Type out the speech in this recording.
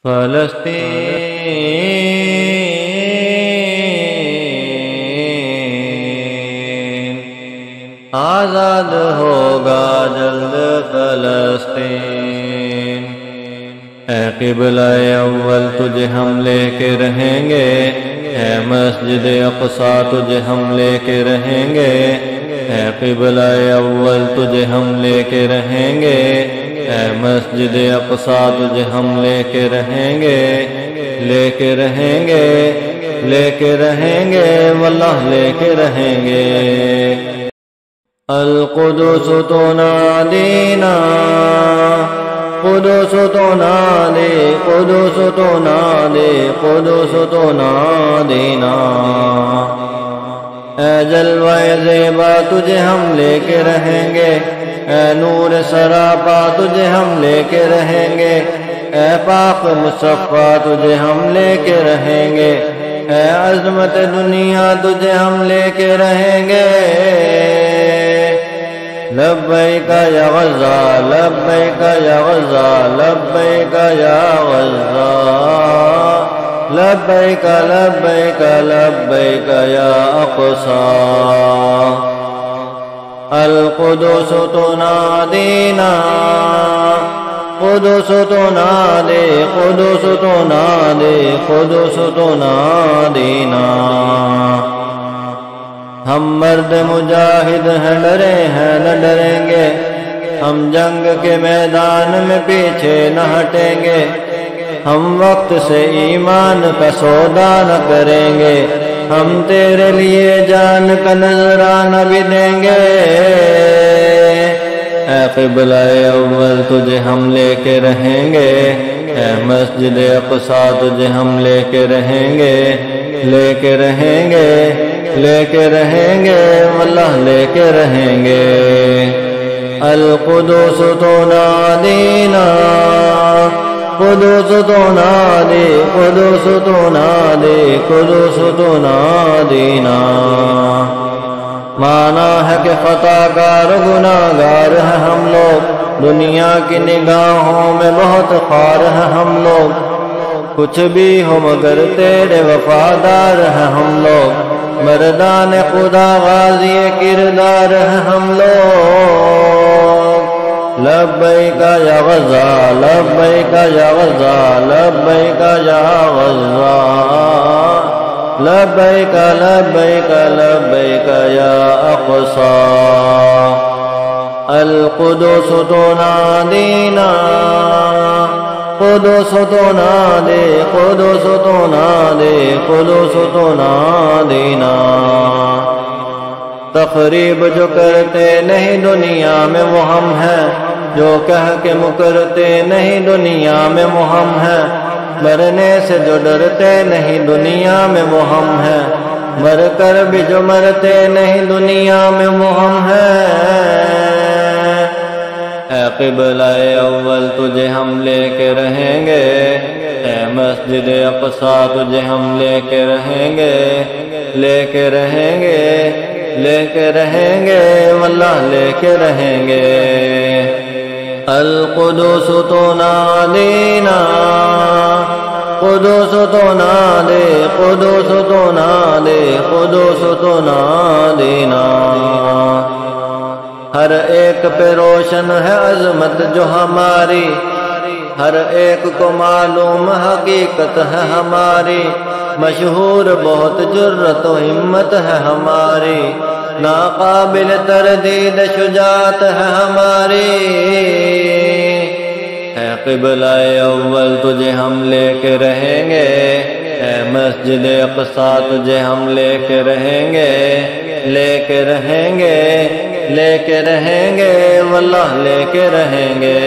فلسطین آزاد ہوگا جلد فلسطین، اے قبلہ اول تجھے ہم لے کے رہیں گے، اے مسجد اقصی تجھے ہم لے کے رہیں گے، اے قبلہ اول تجھے ہم لے کے رہیں گے، اے مسجد اقصی تجھے ہم لے کے رہیں گے، لے کے رہیں گے، لے کے رہیں گے، واللہ لے کے رہیں گے۔ القدس تنادینا، قدس تنادی، قدس تنادی، قدس تنادینا، اے جلوہ زیبا تجھے ہم لے کے رہیں گے، اے نور سراپا تجھے ہم لے کے رہیں گے، اے پاک مصفا تجھے ہم لے کے رہیں گے، اے عظمت دنیا تجھے ہم لے کے رہیں گے۔ لبیک یا غزہ، لبیک یا غزہ، لبیک یا غزہ، لبیک لبیک لبیک یا اقصی۔ القدس تنادینا، قدس تنادی، قدس تنادی، قدس تنادینا، ہم مرد مجاہد ہیں، ڈرے ہیں نہ ڈریں گے، ہم جنگ کے میدان میں پیچھے نہ ہٹیں گے، ہم وقت سے ایمان کا سودا نہ کریں گے، ہم تیرے لیے جان کا نذرانہ بھی دیں گے۔ اے قبلہ اول تجھے ہم لے کے رہیں گے، اے مسجد اقصی تجھے ہم لے کے رہیں گے، لے کے رہیں گے، لے کے رہیں گے، واللہ لے کے رہیں گے۔ القدس تنادینا، قدس تنادی، قدس تنادی، قدس تنادینا، مانا ہے کہ خطا کار گناہگار ہیں ہم لوگ، دنیا کی نگاہوں میں بہت خوار ہیں ہم لوگ، کچھ بھی ہو مگر تیرے وفادار ہیں ہم لوگ، مردان خدا غازی کردار ہیں ہم لوگ۔ لبیک یا غزہ، لبیک یا غزہ، لبیک یا غزہ، لبیک لبیک لبیک یا اقصی۔ القدس تنادینا، قدس تنادی، قدس تنادی، قدس تنادینا، تقریب جو کرتے نہیں دنیا میں وہ ہم ہیں، جو کہہ کے مکرتے نہیں دنیا میں وہ ہم ہیں، مرنے سے جو ڈرتے نہیں دنیا میں وہ ہم ہیں، مر کر بھی جو مرتے نہیں دنیا میں وہ ہم ہیں۔ اے قبلہ اول تجھے ہم لے کے رہیں گے، اے مسجد اقصی تجھے ہم لے کے رہیں گے، لے کے رہیں گے، لے کے رہیں گے، واللہ لے کے رہیں گے۔ القدس تنادینا، قدس تنادی، قدس تنادی، قدس تنادینا، ہر ایک پہ روشن ہے عظمت جو ہماری، ہر ایک کو معلوم حقیقت ہے ہماری، مشہور بہت جرت و ہمت ہے ہماری، ناقابل تردید شجاعت ہے ہماری۔ اے قبلہ اول تجھے ہم لے کے رہیں گے، اے مسجد اقصی تجھے ہم لے کے رہیں گے، لے کے رہیں گے، لے کے رہیں گے، واللہ لے کے رہیں گے۔